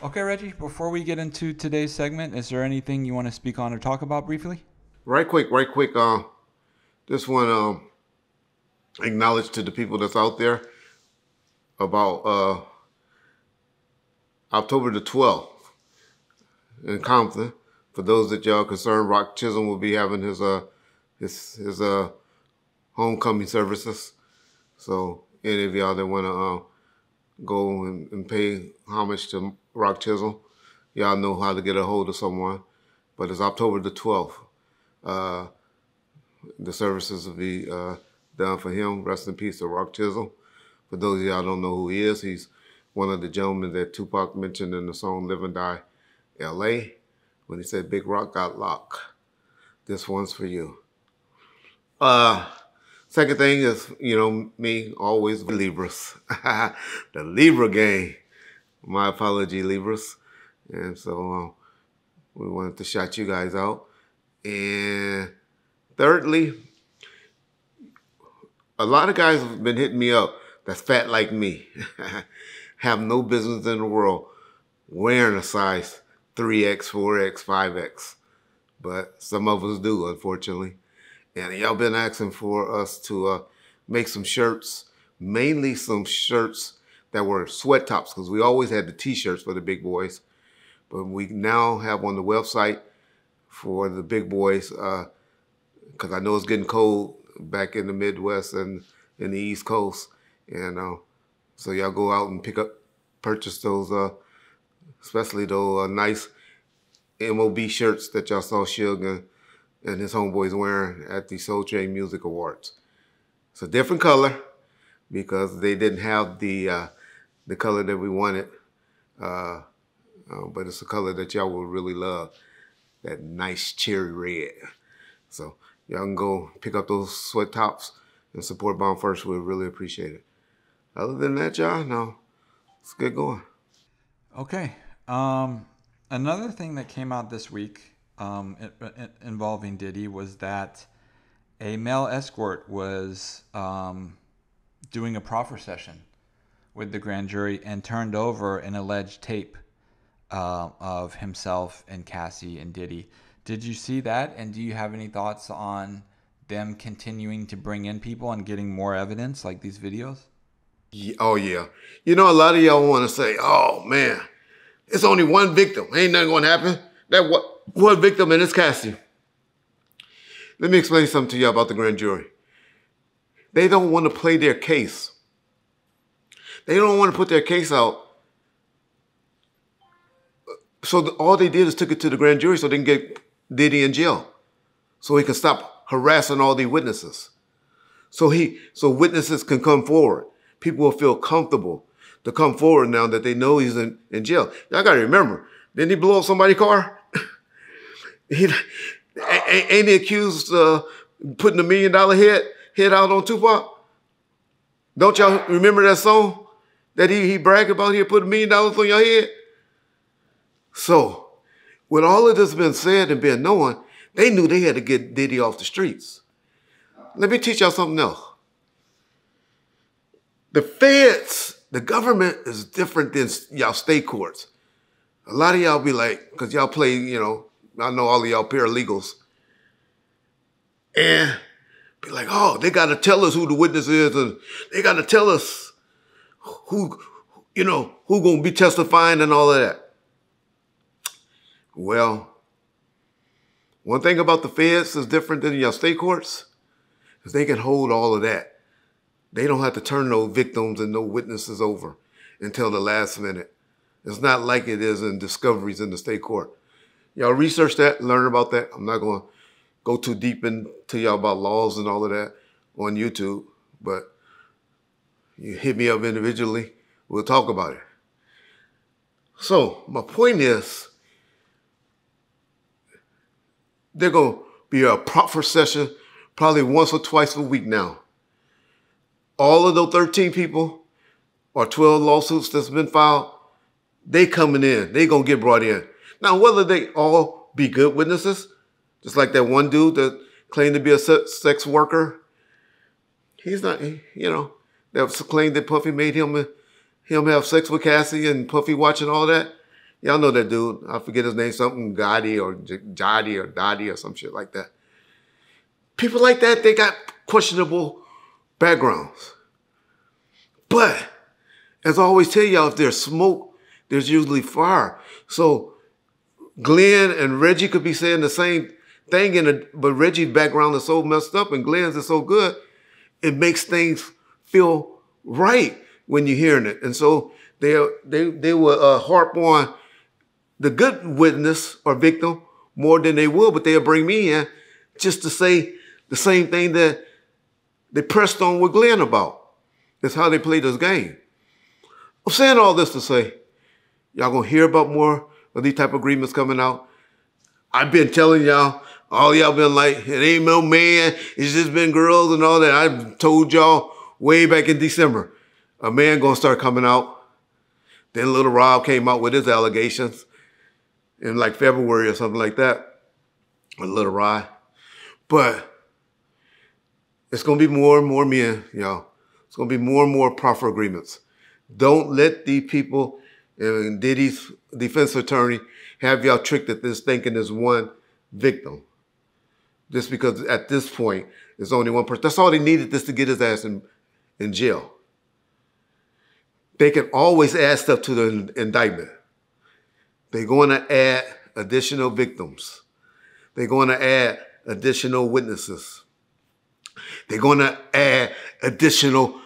Okay, Reggie, before we get into today's segment, is there anything you want to speak on or talk about briefly? Right quick. Just want to acknowledge to the people that's out there about October the 12th in Compton. For those that y'all concerned, Rock Chisholm will be having his homecoming services. So any of y'all that want to go and pay homage to Rock Chisholm, y'all know how to get a hold of someone. But it's October the 12th. Uh, the services will be done for him. Rest in peace to Rock Chisholm. For those of y'all don't know who he is, he's one of the gentlemen that Tupac mentioned in the song Live and Die L.A. when he said Big Rock got locked. This one's for you. Uh, Second thing is, me, always Libras. The Libra gang. My apology, Libras. And so we wanted to shout you guys out. And thirdly, a lot of guys have been hitting me up that's fat like me. Have no business in the world wearing a size 3X, 4X, 5X. But some of us do, unfortunately. And y'all been asking for us to make some shirts, mainly some shirts that were sweat tops, because we always had the t-shirts for the big boys. But we now have on the website for the big boys, because I know it's getting cold back in the Midwest and in the East Coast. And so y'all go out and purchase those, especially those nice MOB shirts that y'all saw Suge and his homeboys wearing at the Soul Train Music Awards. It's a different color because they didn't have the color that we wanted, but it's a color that y'all will really love, that nice cherry red. So y'all can go pick up those sweat tops and support Bomb First. We'd really appreciate it. Other than that, y'all, no, let's get going. Okay. Another thing that came out this week involving Diddy was that a male escort was doing a proffer session with the grand jury and turned over an alleged tape of himself and Cassie and Diddy. Did you see that? And do you have any thoughts on them continuing to bring in people and getting more evidence like these videos? Oh, yeah. A lot of y'all want to say, oh, man, it's only one victim. Ain't nothing going to happen. That one victim, and it's Cassie. Let me explain something to you about the grand jury. They don't want to play their case. They don't want to put their case out. So all they did is took it to the grand jury so they can get Diddy in jail. So he can stop harassing all the witnesses. So witnesses can come forward. People will feel comfortable to come forward now that they know he's in jail. Y'all got to remember, didn't he blow up somebody's car? Ain't he accused putting $1 million hit out on Tupac? Don't y'all remember that song that he bragged about? He put $1 million on your head? So, with all of this been said and been known, they knew they had to get Diddy off the streets. Let me teach y'all something else. The feds, the government is different than y'all state courts. A lot of y'all be like, because y'all play, I know all of y'all paralegals, and be like, oh, they got to tell us who the witness is, and they got to tell us who going to be testifying and all of that. Well, one thing about the feds is different than your state courts is they can hold all of that. They don't have to turn no victims and no witnesses over until the last minute. It's not like it is in discoveries in the state court. Y'all research that, learn about that. I'm not going to go too deep into y'all about laws and all of that on YouTube, but you hit me up individually, we'll talk about it. So my point is, they're going to be a proffer session probably once or twice a week now. All of those 13 people or 12 lawsuits that's been filed, they coming in. They going to get brought in. Now, whether they all be good witnesses, just like that one dude that claimed to be a sex worker, he's not, that claimed that Puffy made him have sex with Cassie and Puffy watching all that. Y'all know that dude. I forget his name, something Gotti or Jody or Dottie or some shit like that. People like that, they got questionable backgrounds. But as I always tell y'all, if there's smoke, there's usually fire. So Glenn and Reggie could be saying the same thing, but Reggie's background is so messed up and Glenn's is so good, it makes things feel right when you're hearing it. And so they will harp on the good witness or victim more than they will, but they'll bring me in just to say the same thing that they pressed on with Glenn about. That's how they play this game. I'm saying all this to say, y'all gonna hear about more of these type of agreements coming out. I've been telling y'all, all y'all been like, it ain't no man, it's just been girls and all that. I've told y'all way back in December, a man gonna start coming out. Then Little Rob came out with his allegations in like February or something like that, a Little Rob. But it's gonna be more and more men, y'all. It's gonna be more and more proffer agreements. Don't let these people and Diddy's defense attorney have y'all tricked at this thinking there's one victim. Just because at this point, there's only one person. That's all they needed this to get his ass in jail. They can always add stuff to the indictment. They're going to add additional victims. They're going to add additional witnesses. They're going to add additional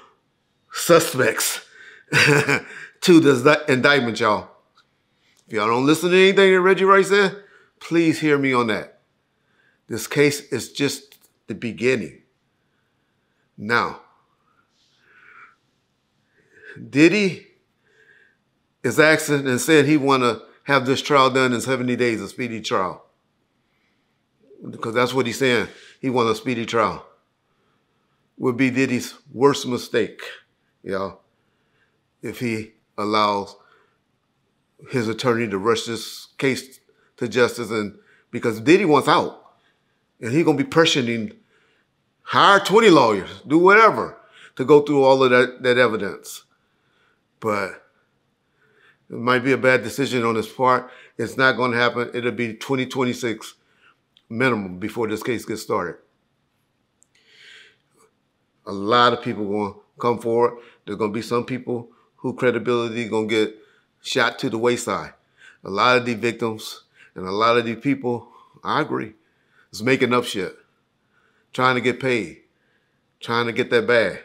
suspects to the indictment, y'all. If y'all don't listen to anything that Reggie Wright said, please hear me on that. This case is just the beginning. Now, Diddy is asking and said he want to have this trial done in 70 days, a speedy trial. Because that's what he's saying. He wants a speedy trial. Would be Diddy's worst mistake, y'all, if he allows his attorney to rush this case to justice, and because Diddy wants out. And he's going to be pressuring, hire 20 lawyers, do whatever to go through all of that evidence. But it might be a bad decision on his part. It's not going to happen. It'll be 2026 minimum before this case gets started. A lot of people going to come forward. There's going to be some people whose credibility is going to get shot to the wayside. A lot of these victims and a lot of these people, I agree, is making up shit, trying to get paid, trying to get that bag.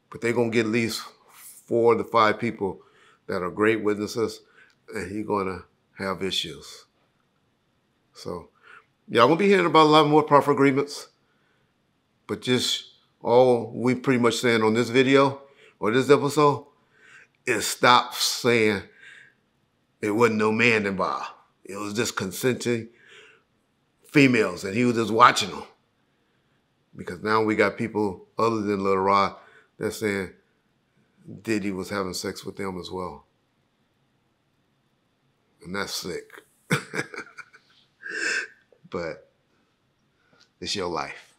But they're going to get at least 4 to 5 people that are great witnesses, and he's going to have issues. So y'all going to be hearing about a lot more proffer agreements, but just all we pretty much saying on this video or this episode is stop saying it wasn't no man involved. It was just consenting females, and he was just watching them. Because now we got people other than Lil Rod that's saying Diddy was having sex with them as well. And that's sick. But it's your life.